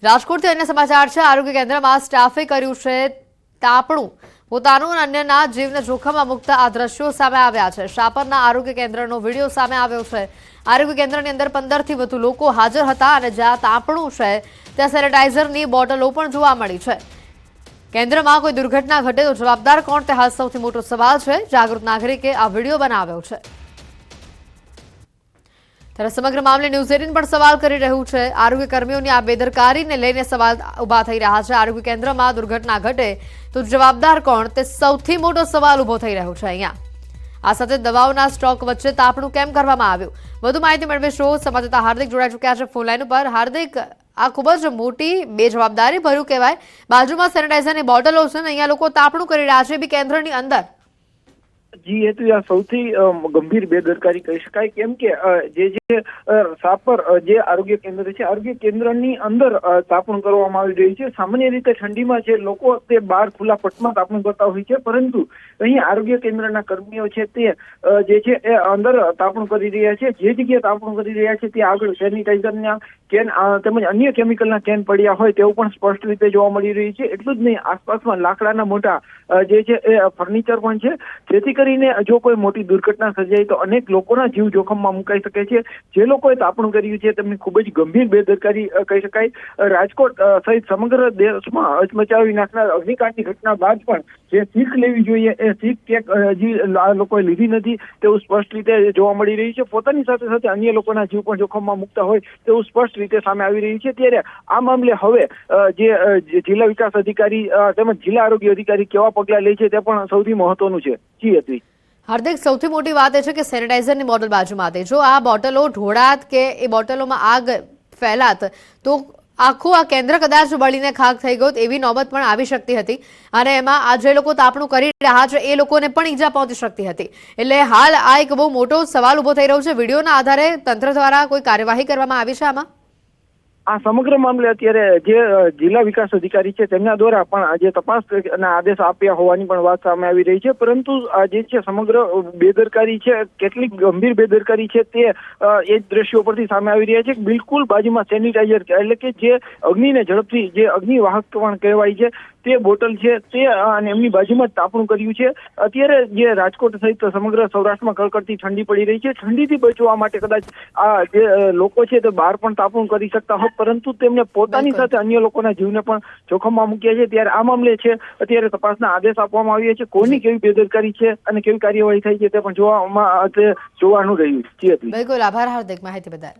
રાજકોટથી અન્ય સમાચાર છે। આરોગ્ય કેન્દ્રમાં સ્ટાફે કર્યું છે તાપણું। પોતાનું અને અન્યના જીવને જોખમમાં મૂકતા આ દ્રશ્યો સામે આવ્યા છે। શાપરના આરોગ્ય કેન્દ્રનો વિડીયો સામે આવ્યો છે। આરોગ્ય કેન્દ્રની અંદર 15 થી વધુ લોકો હાજર હતા અને જ્યાં તાપણું છે ત્યાં સેનેટાઈઝરની બોટલો પણ જોવા મળી છે। કેન્દ્રમાં કોઈ દુર્ઘટના ઘટે તો જવાબદાર કોણ, તે હાલ સૌથી મોટો સવાલ છે। જાગૃત નાગરિકે આ વિડીયો બનાવ્યો છે। ત્યારે સમગ્ર મામલે ન્યૂઝ 18 પણ સવાલ કરી રહ્યું છે। આરોગ્ય કર્મીઓની આ બેદરકારીને લઈને સવાલ ઉભા થઈ રહ્યા છે। આરોગ્ય કેન્દ્રમાં દુર્ઘટના ઘટે તો જવાબદાર કોણ, તે સૌથી મોટો સવાલ ઉભો થઈ રહ્યો છે। અહીંયા આ સાથે દવાઓના સ્ટોક વચ્ચે તાપણું કેમ કરવામાં આવ્યું, વધુ માહિતી મેળવીશું। સંવાદદાતા હાર્દિક જોડાઈ ચૂક્યા છે ફોન લાઈન ઉપર। હાર્દિક, આ ખૂબ જ મોટી બેજવાબદારી ભર્યું કહેવાય। બાજુમાં સેનેટાઈઝરની બોટલો છે ને અહીંયા લોકો તાપણું કરી રહ્યા છે બી કેન્દ્રની અંદર। જી હેતુ આ સૌથી ગંભીર બેદરકારી કહી શકાય, કેમ કે જે સાપર જે આરોગ્ય કેન્દ્ર છે, આરોગ્ય કેન્દ્રની અંદર તાપણું કરવામાં આવી રહ્યું છે। સામાન્ય રીતે ઠંડીમાં છે લોકો તે બહાર ખુલ્લા પટમાં તાપણું કરતા હોય છે, પરંતુ અહીં આરોગ્ય કેન્દ્રના કર્મીઓ છે તે જે છે એ અંદર તાપણું કરી રહ્યા છે। જે જગ્યાએ તાપણું કરી રહ્યા છે તે આગળ સેનિટાઈઝરના કેન તેમજ અન્ય કેમિકલના કેન પડ્યા હોય તેવું પણ સ્પષ્ટ રીતે જોવા મળી રહ્યું છે। એટલું જ નહીં, આસપાસમાં લાકડાના મોટા જે છે એ ફર્નિચર પણ છે, જેથી કરીને જો કોઈ મોટી દુર્ઘટના સર્જાય તો અનેક લોકોના જીવ જોખમમાં મુકાઈ શકે છે। જે લોકોએ તાપણું કર્યું છે તેમની ખૂબ જ ગંભીર બેદરકારી કહી શકાય। રાજકોટ સહિત સમગ્ર દેશમાં હચમચાવી નાખનાર અગ્નિકાંડની ઘટના બાદ પણ જે શીખ લેવી જોઈએ એ શીખ હજી આ લોકોએ લીધી નથી તેવું સ્પષ્ટ રીતે જોવા મળી રહ્યું છે। પોતાની સાથે સાથે અન્ય લોકોના જીવ પણ જોખમમાં મુકતા હોય તેવું સ્પષ્ટ રીતે સામે આવી રહ્યું છે। ત્યારે આ મામલે હવે જે જિલ્લા વિકાસ અધિકારી તેમજ જિલ્લા આરોગ્ય અધિકારી કેવા પગલાં લે છે તે પણ સૌથી મહત્વનું છે। જી હતી હાર્દિક, સૌથી મોટી વાત એ છે કે સેનેટાઈઝરની બોટલ બાજુમાં હતી। જો આ બોટલો ઢોળાત કે એ બોટલોમાં આગ ફેલાત તો આખું આ કેન્દ્ર કદાચ બળીને ખાખ થઈ ગયું એવી નોબત પણ આવી શકતી હતી અને એમાં આ જે લોકો તાપણું કરી રહ્યા છે એ લોકોને પણ ઈજા પહોંચી શકતી હતી। એટલે હાલ આ એક બહુ મોટો સવાલ ઉભો થઈ રહ્યો છે। વિડીયોના આધારે તંત્ર દ્વારા કોઈ કાર્યવાહી કરવામાં આવી છે આમાં? આ સમગ્ર મામલે અત્યારે જે જિલ્લા વિકાસ અધિકારી છે તેમના દ્વારા પણ જે તપાસના આદેશ આપ્યા હોવાની પણ વાત સામે આવી રહી છે, પરંતુ જે છે સમગ્ર બેદરકારી છે, કેટલીક ગંભીર બેદરકારી છે તે એ દ્રશ્યો પરથી સામે આવી રહ્યા છે। બિલકુલ બાજુમાં સેનિટાઈઝર એટલે કે જે અગ્નિને ઝડપથી જે અગ્નિવાહક પણ કહેવાય છે તે બોટલ છે તે અને એમની બાજુમાં જ તાપણું કર્યું છે। અત્યારે જે રાજકોટ સહિત સમગ્ર સૌરાષ્ટ્રમાં કડકડતી ઠંડી પડી રહી છે। ઠંડીથી બચવા માટે કદાચ આ જે લોકો છે તે બહાર પણ તાપણું કરી શકતા હોત, પરંતુ તેમને પોતાની સાથે અન્ય લોકોના જીવને પણ જોખમમાં મૂક્યા છે। ત્યારે આ મામલે છે અત્યારે તપાસના આદેશ આપવામાં આવ્યા છે। કોની કેવી બેદરકારી છે અને કેવી કાર્યવાહી થઈ છે તે પણ જોવાનું રહ્યું છે। બિલકુલ, આભાર હાર્દિક માહિતી બદલ।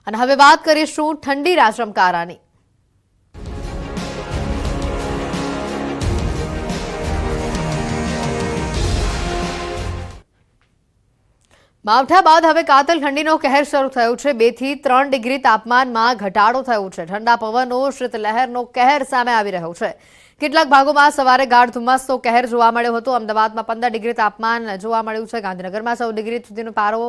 અને હવે વાત કરીશું ઠંડી રાજમકારાની। માવઠા બાદ હવે કાતલ ઠંડીનો કહેર શરૂ થયો છે। 2 થી 3 ડિગ્રી તાપમાનમાં ઘટાડો થયો છે। ઠંડા પવનો, શીતલહેરનો કહેર સામે આવી રહ્યો છે। કેટલાક ભાગોમાં સવારે ગાઢ ધુમ્મસનો કહેર જોવા મળ્યો હતો। અમદાવાદમાં 15 ડિગ્રી તાપમાન જોવા મળ્યું છે। ગાંધીનગરમાં 14 ડિગ્રી સુધીનો પારો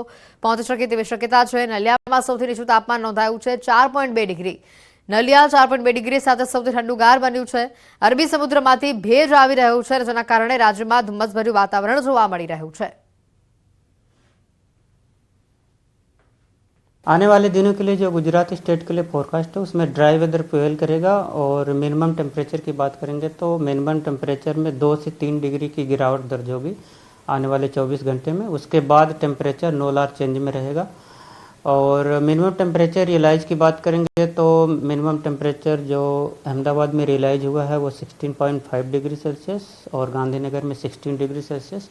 પહોંચી શકે તેવી શક્યતા છે। નલિયામાં સૌથી નીચું તાપમાન નોંધાયું છે 4.2 ડિગ્રી। નલિયા 4.2 ડિગ્રી સાથે સૌથી ઠંડુગાર બન્યું છે। અરબી સમુદ્રમાંથી ભેજ આવી રહ્યો છે, જેના કારણે રાજ્યમાં ધુમ્મસભર્યું વાતાવરણ જોવા મળી રહ્યું છે। आने वाले दिनों के लिए जो गुजरात स्टेट के लिए फोरकास्ट है उसमें ड्राई वेदर प्रिवेल करेगा और मिनिमम टेम्परेचर की बात करेंगे तो मिनिमम टेम्परेचर में 2 से 3 डिग्री की गिरावट दर्ज होगी आने वाले 24 घंटे में। उसके बाद टेम्परेचर नो लार्ज चेंज में रहेगा। और मिनिमम टेम्परेचर रियलाइज की बात करेंगे तो मिनिमम टेम्परेचर जो अहमदाबाद में रियलाइज हुआ है वो 16.5 डिग्री सेल्सियस और गांधीनगर में 16 डिग्री सेल्सियस।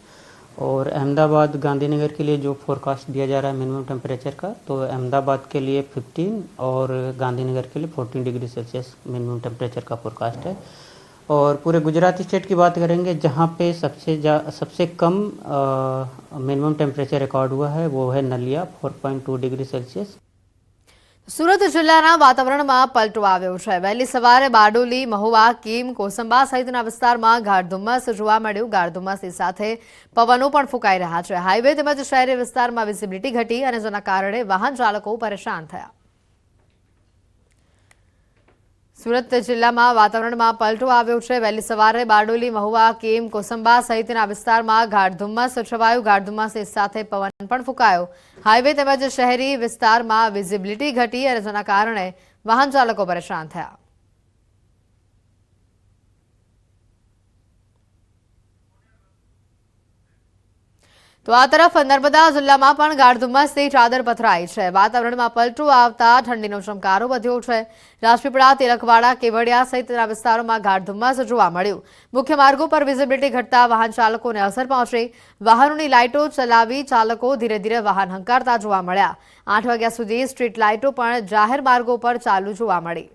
और अहमदाबाद गांधीनगर के लिए जो फोरकास्ट दिया जा रहा है मिनिमम टेम्परेचर का, तो अहमदाबाद के लिए 15 और गांधीनगर के लिए 14 डिग्री सेल्सियस मिनिमम टेम्परेचर का फोरकास्ट है। और पूरे गुजरात स्टेट की बात करेंगे जहाँ पे सबसे कम मिनिमम टेम्परेचर रिकॉर्ड हुआ है वो है नलिया 4.2 डिग्री सेल्सियस। સુરત જિલ્લાના વાતાવરણમાં પલટો આવ્યો છે। વહેલી સવારે બારડોલી, મહુવા, કીમ, કોસંબા સહિતના વિસ્તારમાં ગાઢ ધુમ્મસ જોવા મળ્યું। ગાઢ ધુમ્મસની સાથે પવનો પણ ફૂંકાઈ રહ્યા છે। હાઈવે તેમજ શહેરી વિસ્તારમાં વિઝિબિલિટી ઘટી અને જેના કારણે વાહન ચાલકો પરેશાન થયા। સુરત જિલ્લામાં વાતાવરણમાં પલટો આવ્યો છે। વહેલી સવારે બારડોલી, મહુવા, કેમ, કોસંબા સહિતના વિસ્તારમાં ગાઢ ધુમ્મસ છવાયું। ગાઢ ધુમ્મસ સાથે પવન પણ ફૂંકાયો। હાઈવે તેમજ શહેરી વિસ્તારમાં વિઝિબિલિટી ઘટી અને જેના કારણે વાહન ચાલકો પરેશાન થયા। તો આ તરફ નર્મદા જિલ્લામાં પણ ગાઢ ધુમ્મસથી ચાદર પથરાઈ છે। વાતાવરણમાં પલટો આવતા ઠંડીનો ચમકારો વધ્યો છે। રાજપીપળા, તિલકવાડા, કેવડિયા સહિતના વિસ્તારોમાં ગાઢ ધુમ્મસ જોવા મળ્યું। મુખ્ય માર્ગો પર વિઝિબિલિટી ઘટતા વાહન ચાલકોને અસર પહોંચી। વાહનોની લાઇટો ચલાવી ચાલકો ધીરે ધીરે વાહન હંકારતા જોવા મળ્યા। 8 વાગ્યા સુધી સ્ટ્રીટ લાઇટો પણ જાહેર માર્ગો પર ચાલુ જોવા મળી।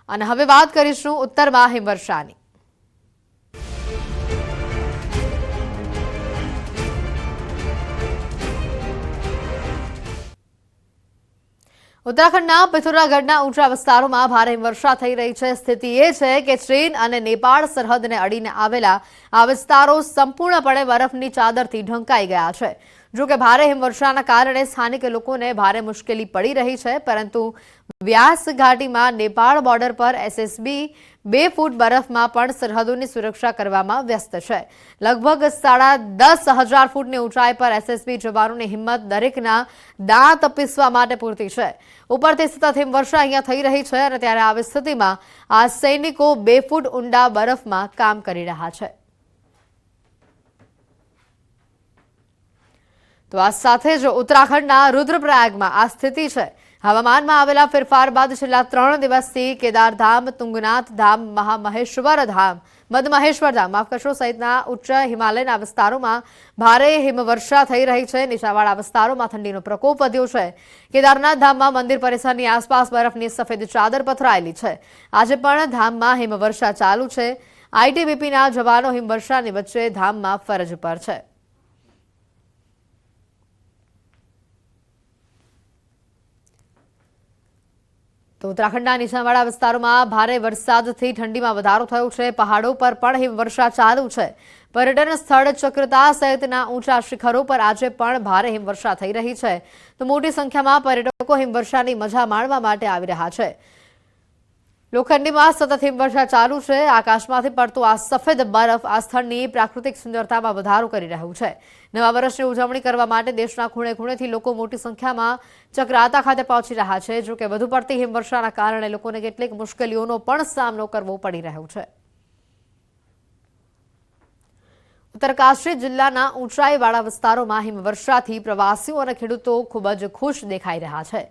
અને હવે વાત કરીશું ઉત્તરમાં હિમવર્ષાની। ઉત્તરાખંડના પિથોરાગઢના ઊંચા વિસ્તારોમાં ભારે હિમવર્ષા થઈ રહી છે। સ્થિતિ એ છે કે ચીન અને નેપાળ સરહદને અડીને આવેલા આ વિસ્તારો સંપૂર્ણપણે બરફની ચાદરથી ઢંકાઈ ગયા છે। જો કે ભારે હિમવર્ષાના કારણે સ્થાનિક લોકોને ભારે મુશ્કેલી પડી રહી છે, પરંતુ વ્યાસ ઘાટીમાં નેપાળ બોર્ડર પર એસએસબી 2 ફૂટ બરફમાં પણ સરહદોની સુરક્ષા કરવામાં વ્યસ્ત છે। લગભગ 10,500 ફૂટની ઊંચાઈ પર એસએસબી જવાનોની હિંમત દરેકના દાંત પીસવા માટે પૂરતી છે। ઉપરથી સતત હિમવર્ષા અહીંયા થઈ રહી છે અને ત્યારે આવી સ્થિતિમાં આ સૈનિકો 2 ફૂટ ઊંડા બરફમાં કામ કરી રહ્યા છે। તો આ સાથે જ ઉત્તરાખંડના રુદ્રપ્રયાગમાં આ સ્થિતિ છે। હવામાનમાં આવેલા ફેરફાર બાદ છેલ્લા 3 દિવસથી કેદારધામ, તુંગનાથ ધામ, મહામહેશ્વર ધામ, મદમહેશ્વર ધામ સહિતના ઉચ્ચ હિમાલયના વિસ્તારોમાં ભારે હિમવર્ષા થઈ રહી છે। નીચાણવાળા વિસ્તારોમાં ઠંડીનો પ્રકોપ વધ્યો છે। કેદારનાથ ધામમાં મંદિર પરિસરની આસપાસ બરફની સફેદ ચાદર પથરાયેલી છે। આજે પણ ધામમાં હિમવર્ષા ચાલુ છે। આઈટીબીપીના જવાનો હિમવર્ષાની વચ્ચે ધામમાં ફરજ પર છે। તો ઉત્તરાખંડના નીચાણવાળા વિસ્તારોમાં ભારે વરસાદથી ઠંડીમાં વધારો થયો છે। પહાડો પર પણ હિમવર્ષા ચાલુ છે। પર્યટન સ્થળ ચક્રતા સહિતના ઊંચા શિખરો પર આજે પણ ભારે હિમવર્ષા થઈ રહી છે। તો મોટી સંખ્યામાં પર્યટકો હિમવર્ષાની મજા માણવા માટે આવી રહ્યા છે। લોખંડીમાં સતત હિમવર્ષા ચાલુ છે। આકાશમાંથી પડતો આ સફેદ બરફ આ સ્થળની પ્રાકૃતિક સુંદરતામાં વધારો કરી રહ્યું છે। નવા વર્ષની ઉજવણી કરવા માટે દેશના ખૂણે ખૂણેથી લોકો મોટી સંખ્યામાં ચક્રાતા ખાતે પહોંચી રહ્યા છે। જો કે વધુ પડતી હિમવર્ષાના કારણે લોકોને કેટલીક મુશ્કેલીઓનો પણ સામનો કરવો પડી રહ્યો છે। ઉત્તરકાશી જિલ્લાના ઊંચાઈવાળા વિસ્તારોમાં હિમવર્ષાથી પ્રવાસીઓ અને ખેડૂતો ખૂબ જ ખુશ દેખાઈ રહ્યા છે।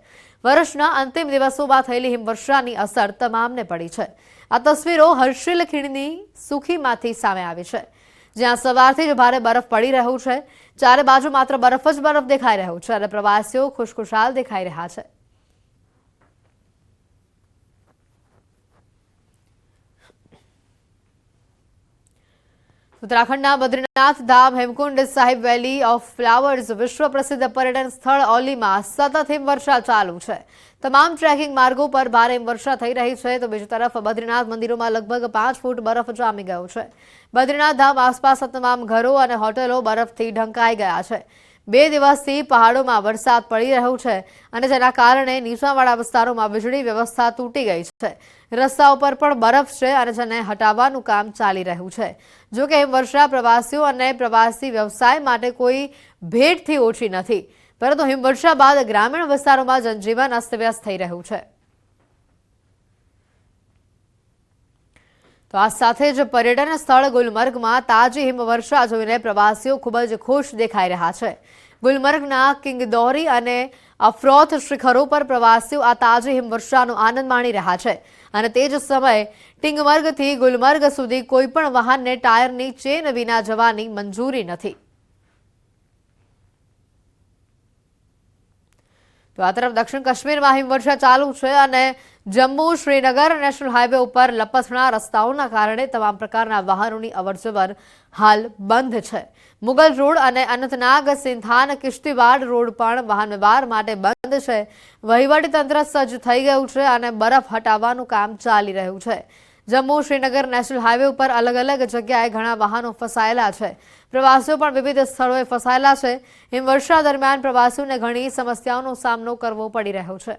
વર્ષના અંતિમ દિવસોમાં થયેલી હિમવર્ષાની અસર તમામને પડી છે। આ તસવીરો હર્ષિલ ખીણની સુખીમાંથી સામે આવી છે, જ્યાં સવારથી જ ભારે બરફ પડી રહ્યું છે। ચારે બાજુ માત્ર બરફ જ બરફ દેખાઈ રહ્યું છે અને પ્રવાસીઓ ખુશખુશાલ દેખાઈ રહ્યા છે। ઉત્તરાખંડના બદ્રીનાથ ધામ, હેમકુંડ સાહિબ, વેલી ઓફ ફ્લાવર્સ વિશ્વ પ્રસિદ્ધ પર્યટન સ્થળ ઓલીમાં સતત હિમવર્ષા ચાલુ છે। તમામ ટ્રેકિંગ માર્ગો પર ભારે હિમવર્ષા થઈ રહી છે। તો બીજી તરફ બદ્રીનાથ મંદિરોમાં લગભગ 5 ફૂટ બરફ જામી ગયો છે। બદ્રીનાથ ધામ આસપાસના તમામ ઘરો અને હોટેલો બરફથી ઢંકાઈ ગયા છે। 2 દિવસથી પહાડોમાં વરસાદ પડી રહ્યો છે અને જેના કારણે નીચાણવાળા વિસ્તારોમાં વીજળી વ્યવસ્થા તૂટી ગઈ છે। રસ્તાઓ પર પણ બરફ છે અને જેને હટાવવાનું કામ ચાલી રહ્યું છે। જો કે હિમવર્ષા પ્રવાસીઓ અને પ્રવાસી વ્યવસાય માટે કોઈ ભેટથી ઓછી નથી, પરંતુ હિમવર્ષા બાદ ગ્રામીણ વિસ્તારોમાં જનજીવન અસ્તવ્યસ્ત થઈ રહ્યું છે। તો આ સાથે જ પર્યટન સ્થળ ગુલમર્ગમાં તાજી હિમવર્ષા જોઈને પ્રવાસીઓ ખૂબ જ ખુશ દેખાઈ રહ્યા છે। ગુલમર્ગના કિંગદોરી અને અફરોથ શિખરો પર પ્રવાસીઓ આ તાજી હિમવર્ષાનો આનંદ માણી રહ્યા છે અને તે જ સમયે ટિંગમર્ગથી ગુલમર્ગ સુધી કોઈપણ વાહનને ટાયરની ચેન વિના જવાની મંજૂરી નથી। તો આ તરફ દક્ષિણ કાશ્મીરમાં હિમવર્ષા ચાલુ છે અને જમ્મુ શ્રીનગર નેશનલ હાઈવે ઉપર લપસણા રસ્તાઓના કારણે તમામ પ્રકારના વાહનોની અવરજવર હાલ બંધ છે। મુગલ રોડ અને અનંતનાગ સિંથાન કિશ્તીવાડ રોડ પણ વાહન વ્યવહાર માટે બંધ છે। વહીવટીતંત્ર સજ્જ થઈ ગયું છે અને બરફ હટાવવાનું કામ ચાલી રહ્યું છે। જમ્મુ શ્રીનગર નેશનલ હાઈવે ઉપર અલગ અલગ જગ્યાએ ઘણા વાહનો ફસાયેલા છે. પ્રવાસીઓ પણ વિવિધ સ્થળોએ ફસાયેલા છે. હિમવર્ષા દરમિયાન પ્રવાસીઓને ઘણી સમસ્યાઓનો સામનો કરવો પડી રહ્યો છે.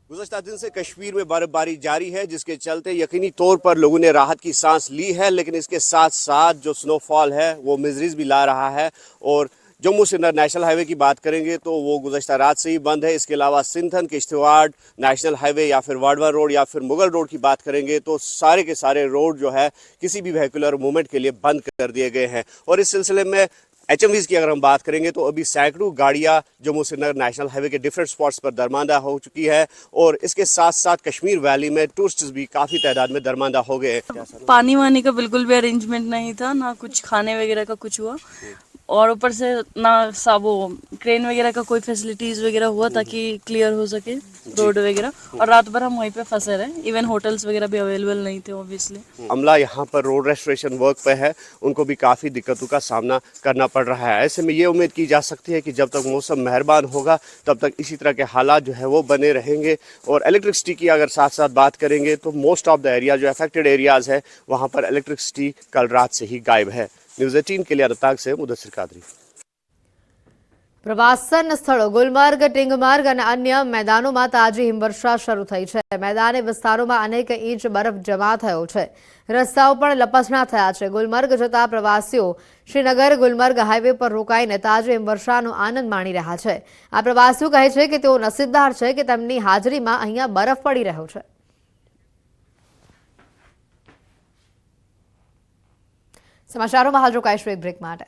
गुज़श्ता दिन से कश्मीर में बर्फबारी जारी है, जिसके चलते यकीनी तौर पर लोगों ने राहत की सांस ली है, लेकिन इसके साथ साथ जो स्नोफॉल है वो मिजरीज भी ला रहा है। और जम्मू श्रीनगर नेशनल हाईवे की बात करेंगे तो वो गुज़श्ता रात से ही बंद है। इसके अलावा सिंथन, किश्तवाड़ नेशनल हाईवे या फिर वाडवा रोड या फिर मुगल रोड की बात करेंगे तो सारे के सारे रोड जो है किसी भी व्हीकुलर मूवमेंट के लिए बंद कर दिए गए हैं। और इस सिलसिले में HMVs की अगर हम बात करेंगे तो अभी सैकड़ों गाड़ियां जम्मू श्रीनगर नेशनल हाईवे के डिफरेंट स्पॉट्स पर दरमांदा हो चुकी है। और इसके साथ साथ कश्मीर वैली में टूरिस्ट भी काफ़ी तादाद में दरमांदा हो गए हैं। पानी वानी का बिल्कुल भी अरेंजमेंट नहीं था, ना कुछ खाने वगैरह का कुछ हुआ, और ऊपर से ना वो ट्रेन वगैरह का कोई फैसिलिटीज वगैरह हुआ ताकि क्लियर हो सके रोड वगैरह। और रात भर हम वहीं पे फंसे रहे, इवन होटल्स वगैरह भी अवेलेबल नहीं थे ऑब्वियसली। अमला यहाँ पर रोड रेस्टोरेशन वर्क पे है, उनको भी काफ़ी दिक्कतों का सामना करना पड़ रहा है। ऐसे में ये उम्मीद की जा सकती है कि जब तक मौसम मेहरबान होगा तब तक इसी तरह के हालात जो है वो बने रहेंगे। और इलेक्ट्रिसिटी की अगर साथ साथ बात करेंगे तो मोस्ट ऑफ द एरिया जो अफेक्टेड एरियाज है वहाँ पर इलेक्ट्रिसिटी कल रात से ही गायब है। न्यूज़ 18 के लिए अनंतनाग से मुदस्सिर कादरी। પ્રવાસન સ્થળો ગુલમર્ગ, ટિંગમર્ગ અને અન્ય મેદાનોમાં તાજી હિમવર્ષા શરૂ થઈ છે. મેદાની વિસ્તારોમાં અનેક ઇંચ બરફ જમા થયો છે. રસ્તાઓ પણ લપસણા થયા છે. ગુલમર્ગ જતા પ્રવાસીઓ શ્રીનગર ગુલમર્ગ હાઈવે પર રોકાઈને તાજી હિમવર્ષાનો આનંદ માણી રહ્યા છે. આ પ્રવાસીઓ કહે છે કે તેઓ નસીબદાર છે કે તેમની હાજરીમાં અહીંયા બરફ પડી રહ્યો છે. સમાચારોમાં હાલ રોકાઈશું એક બ્રેક માટે.